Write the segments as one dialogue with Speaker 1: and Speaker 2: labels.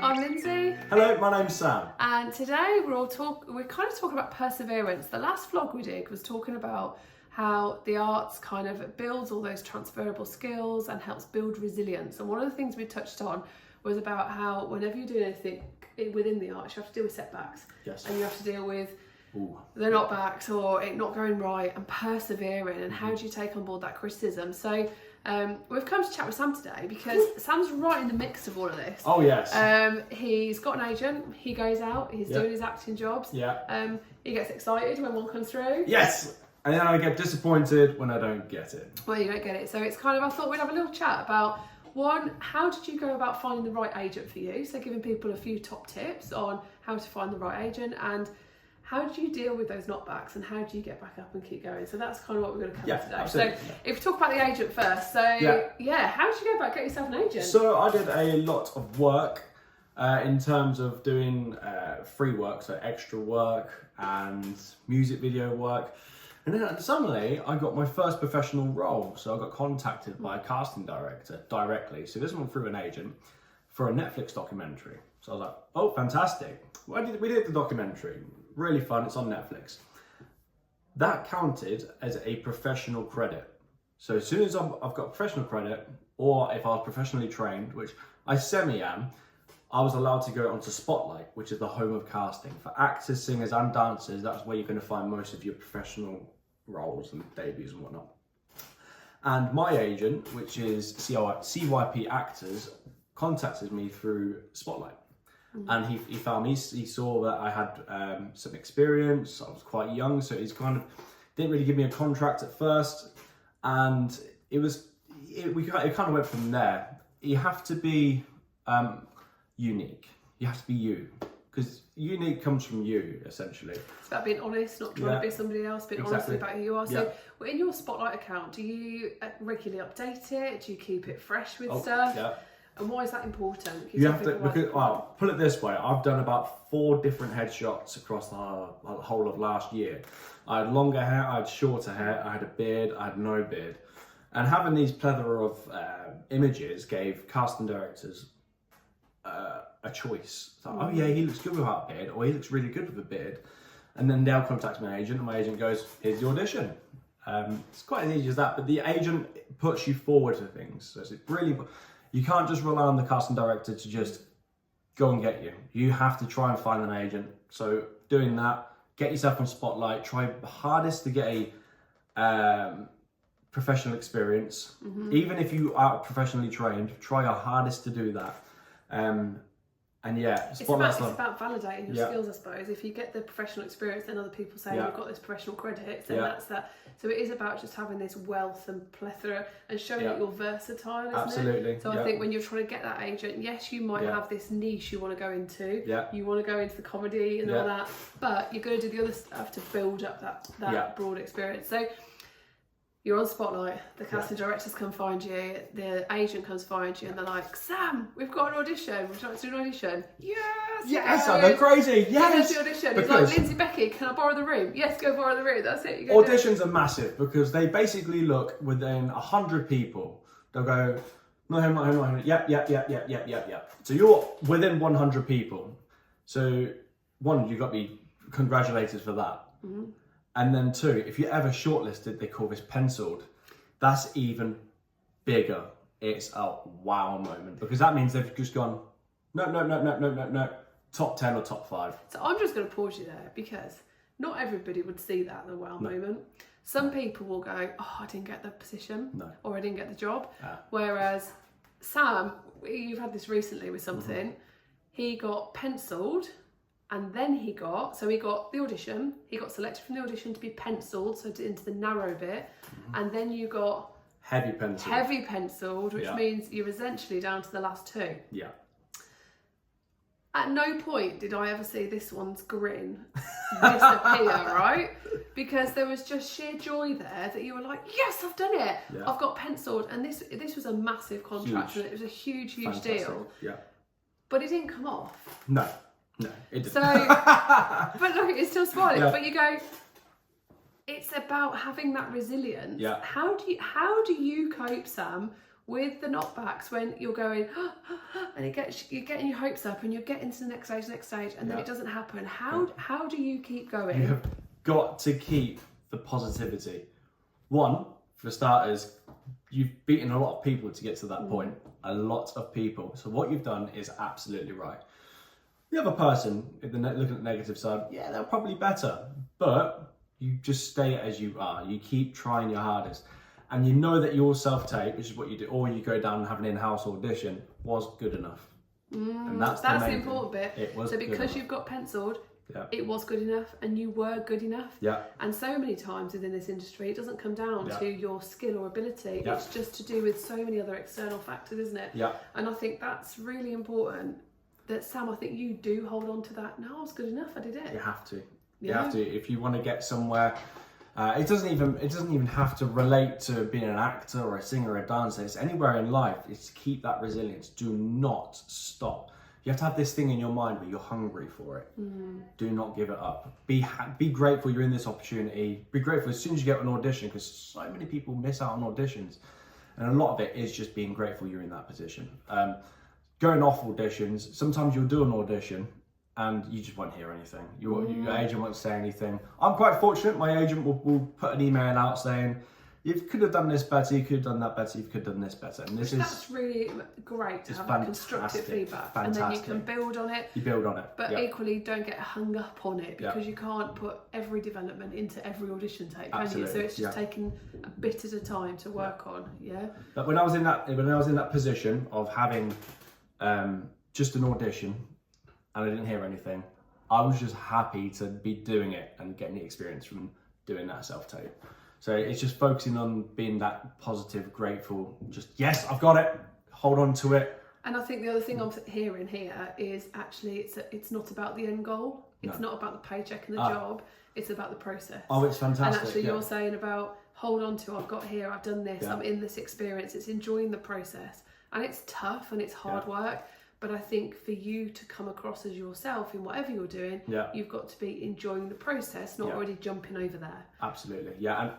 Speaker 1: I'm Lindsay.
Speaker 2: Hello, my name's Sam.
Speaker 1: And today we're kind of talking about perseverance. The last vlog we did was talking about how the arts kind of builds all those transferable skills and helps build resilience. And one of the things we touched on was about how whenever you do anything within the arts, you have to deal with setbacks.
Speaker 2: Yes.
Speaker 1: And you have to deal with
Speaker 2: Ooh.
Speaker 1: the knockbacks or it not going right and persevering. And how do you take on board that criticism? So we've come to chat with Sam today because Sam's right in the mix of all of this.
Speaker 2: Oh, yes.
Speaker 1: He's got an agent. He goes out. He's doing his acting jobs.
Speaker 2: Yeah.
Speaker 1: He gets excited when one comes through.
Speaker 2: Yes. And then I get disappointed when I don't get it.
Speaker 1: Well, you don't get it. So it's kind of, I thought we'd have a little chat about, one, how did you go about finding the right agent for you? So giving people a few top tips on how to find the right agent, and how do you deal with those knockbacks and how do you get back up and keep going? So that's kind of what we're going to cover today.
Speaker 2: Absolutely.
Speaker 1: So if we talk about the agent first, so how did you go about getting yourself an agent?
Speaker 2: So I did a lot of work in terms of doing free work, so extra work and music video work. And then suddenly I got my first professional role. So I got contacted by a casting director directly. So this one through an agent for a Netflix documentary. So I was like, oh, fantastic. We did the documentary. Really fun. It's on Netflix. That counted as a professional credit. So as soon as I've got professional credit, or if I was professionally trained, which I semi-am, I was allowed to go onto Spotlight, which is the home of casting. For actors, singers and dancers, that's where you're going to find most of your professional roles and debuts and whatnot. And my agent, which is CYP Actors, contacted me through Spotlight. And he found me, he saw that I had some experience, I was quite young, so he's kind of, didn't really give me a contract at first. And it kind of went from there. You have to be unique. You have to be you. Because unique comes from you, essentially.
Speaker 1: It's about being honest, not trying to be somebody else, being honest about who you are. So in your Spotlight account, do you regularly update it? Do you keep it fresh with stuff? Yeah. And why is that important?
Speaker 2: You have to, because, well, put it this way, I've done about 4 different headshots across the whole of last year. I had longer hair, I had shorter hair, I had a beard, I had no beard. And having these plethora of images gave casting directors a choice. So, oh yeah, he looks good without a beard, or he looks really good with a beard. And then they'll contact my agent, and my agent goes, here's the audition. It's quite as easy as that, but the agent puts you forward to things. So it's really, you can't just rely on the casting director to just go and get you. You have to try and find an agent. So doing that, get yourself on Spotlight, try hardest to get a professional experience. Even if you are professionally trained, try your hardest to do that. And yeah,
Speaker 1: it's about validating your skills, I suppose. If you get the professional experience, then other people say you've got this professional credit, then that's that. So it is about just having this wealth and plethora and showing that you're versatile, isn't
Speaker 2: Absolutely.
Speaker 1: it? So I think when you're trying to get that agent, yes, you might have this niche you want to go into. You want to go into the comedy and all that, but you're going to do the other stuff to build up that broad experience. So you're on Spotlight, the casting directors come find you, the agent comes find you, and they're like, Sam, we've got an audition. Would you like to do an audition? Yes,
Speaker 2: I go crazy. Yes,
Speaker 1: the audition. It's like, Lindsay, Becky, can I borrow the room? Yes, go borrow the room. That's it.
Speaker 2: Auditions are massive because they basically look within 100 people. They'll go, not him, not him, not him. Yep. So you're within 100 people. So one, you've got to be congratulated for that. And then 2, if you're ever shortlisted, they call this penciled. That's even bigger. It's a wow moment because that means they've just gone, no, top 10 or top 5.
Speaker 1: So I'm just going to pause you there because not everybody would see that the wow moment. Some people will go, oh, I didn't get the position or I didn't get the job. Whereas Sam, you've had this recently with something, he got penciled. And then he got the audition, he got selected from the audition to be penciled, so into the narrow bit, and then you got
Speaker 2: heavy
Speaker 1: penciled, which means you're essentially down to the last 2.
Speaker 2: Yeah.
Speaker 1: At no point did I ever see this one's grin disappear, right? Because there was just sheer joy there that you were like, yes, I've done it. Yeah. I've got penciled, and this was a massive contract, and it was a huge deal.
Speaker 2: Yeah.
Speaker 1: But it didn't come off.
Speaker 2: No, it didn't.
Speaker 1: So, but look, it's still smiling. Yeah. But you go, it's about having that resilience.
Speaker 2: Yeah.
Speaker 1: How do you cope, Sam, with the knockbacks, when you're going and you're getting your hopes up and you're getting to the next stage, and then it doesn't happen. How do you keep going?
Speaker 2: You have got to keep the positivity. One, for starters, you've beaten a lot of people to get to that point. A lot of people. So what you've done is absolutely right. The other person, looking at the negative side, yeah, they're probably better, but you just stay as you are. You keep trying your hardest. And you know that your self-tape, which is what you do, or you go down and have an in-house audition, was good enough. And that's the
Speaker 1: important bit.
Speaker 2: It was
Speaker 1: so because
Speaker 2: good enough.
Speaker 1: you've got penciled, it was good enough, and you were good enough.
Speaker 2: Yeah.
Speaker 1: And so many times within this industry, it doesn't come down to your skill or ability. It's just to do with so many other external factors, isn't it?
Speaker 2: Yeah.
Speaker 1: And I think that's really important. That Sam, I think you do hold on to that. No, I was good enough. I did it.
Speaker 2: You have to. You have to if you want to get somewhere. It doesn't even have to relate to being an actor or a singer or a dancer. It's anywhere in life. It's to keep that resilience. Do not stop. You have to have this thing in your mind where you're hungry for it. Do not give it up. Be grateful you're in this opportunity. Be grateful as soon as you get an audition, because so many people miss out on auditions, and a lot of it is just being grateful you're in that position. Going off auditions, sometimes you'll do an audition and you just won't hear anything. Your agent won't say anything. I'm quite fortunate. My agent will put an email out saying, you could have done this better, you could have done that better, you could have done this better. And that's really great to have constructive feedback. Fantastic. And then you can build on it. You build on it. But equally, don't get hung up on it, because you can't put every development into every audition tape, can you? So it's just taking a bit at a time to work on. But when I was in that position of having just an audition and I didn't hear anything, I was just happy to be doing it and getting the experience from doing that self-tape. So it's just focusing on being that positive, grateful, just, yes, I've got it, hold on to it. And I think the other thing I'm hearing here is actually it's not about the end goal. It's not about the paycheck and the job. It's about the process. Oh, it's fantastic. And actually you're saying about hold on to, I've got here, I've done this, I'm in this experience. It's enjoying the process. And it's tough and it's hard work. But I think for you to come across as yourself in whatever you're doing, you've got to be enjoying the process, not already jumping over there. Absolutely, And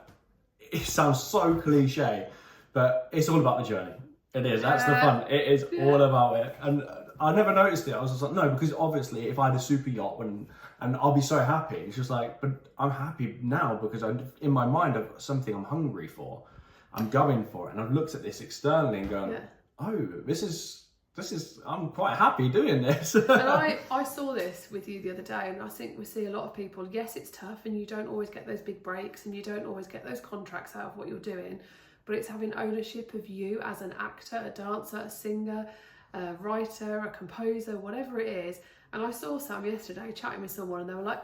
Speaker 2: it sounds so cliche, but it's all about the journey. It is. That's the fun. It is all about it. And I never noticed it. I was just like, no, because obviously if I had a super yacht and I'll be so happy. It's just like, but I'm happy now because in my mind I've got something I'm hungry for. I'm going for it. And I've looked at this externally and gone, oh, this is, I'm quite happy doing this. And I saw this with you the other day, and I think we see a lot of people, yes, it's tough and you don't always get those big breaks and you don't always get those contracts out of what you're doing, but it's having ownership of you as an actor, a dancer, a singer, a writer, a composer, whatever it is. And I saw Sam yesterday chatting with someone and they were like,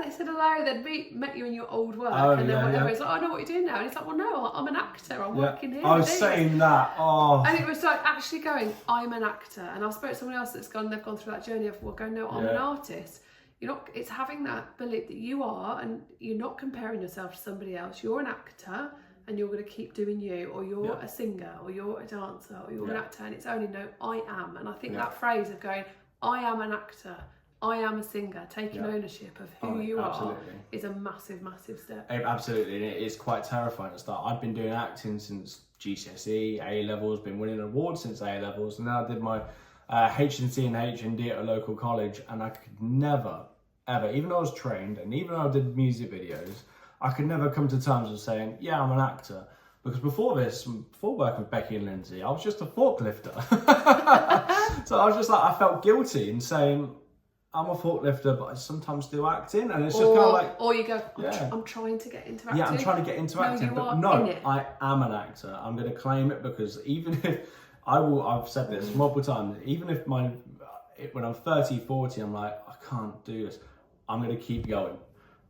Speaker 2: they said hello, they'd met you in your old work, and then whatever, it's like, I know what you're doing now. And it's like, well, no, I'm an actor, I'm working here. I was saying that, And it was like actually going, I'm an actor. And I spoke to someone else they've gone through that journey of, going, no, I'm an artist. It's having that belief that you are, and you're not comparing yourself to somebody else. You're an actor, and you're going to keep doing you, or you're a singer, or you're a dancer, or you're an actor, and it's only, no, I am. And I think that phrase of going, I am an actor, I am a singer, taking ownership of who you are is a massive, massive step. Absolutely, and it is quite terrifying at the start. I've been doing acting since GCSE, A-levels, been winning awards since A-levels, and then I did my H&C and H&D at a local college, and I could never, ever, even though I was trained, and even though I did music videos, I could never come to terms with saying, yeah, I'm an actor. Because before working with Becky and Lindsey, I was just a forklifter. So I was just like, I felt guilty in saying, I'm a forklifter, but I sometimes do acting, and it's just kind of like... Or you go, I'm trying to get into acting. Yeah, I'm trying to get into acting, but no, I am an actor. I'm going to claim it, because even if... I've said this multiple times, even if when I'm 30, 40, I'm like, I can't do this, I'm going to keep going.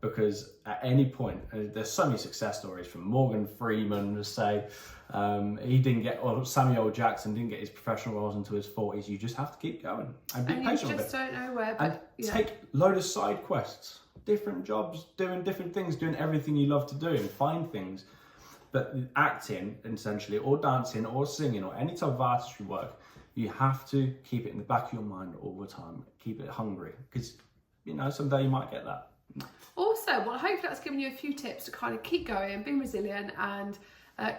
Speaker 2: Because at any point, there's so many success stories from Morgan Freeman to say, Samuel Jackson didn't get his professional roles until his 40s. You just have to keep going and be patient with it. And you just don't know where. But, take a load of side quests, different jobs, doing different things, doing everything you love to do, and find things. But acting, essentially, or dancing, or singing, or any type of artistry work, you have to keep it in the back of your mind all the time. Keep it hungry, because someday you might get that. Also, well, hopefully that's given you a few tips to kind of keep going, be resilient, and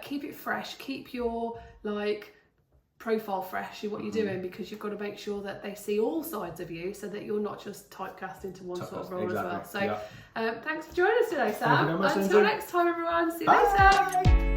Speaker 1: keep it fresh, keep your profile fresh in what you're doing, because you've got to make sure that they see all sides of you, so that you're not just typecast into one sort of role as well. So thanks for joining us today, Sam.
Speaker 2: Thank you very much,
Speaker 1: Until
Speaker 2: Lindsey.
Speaker 1: next time, everyone. See you
Speaker 2: Bye.
Speaker 1: later.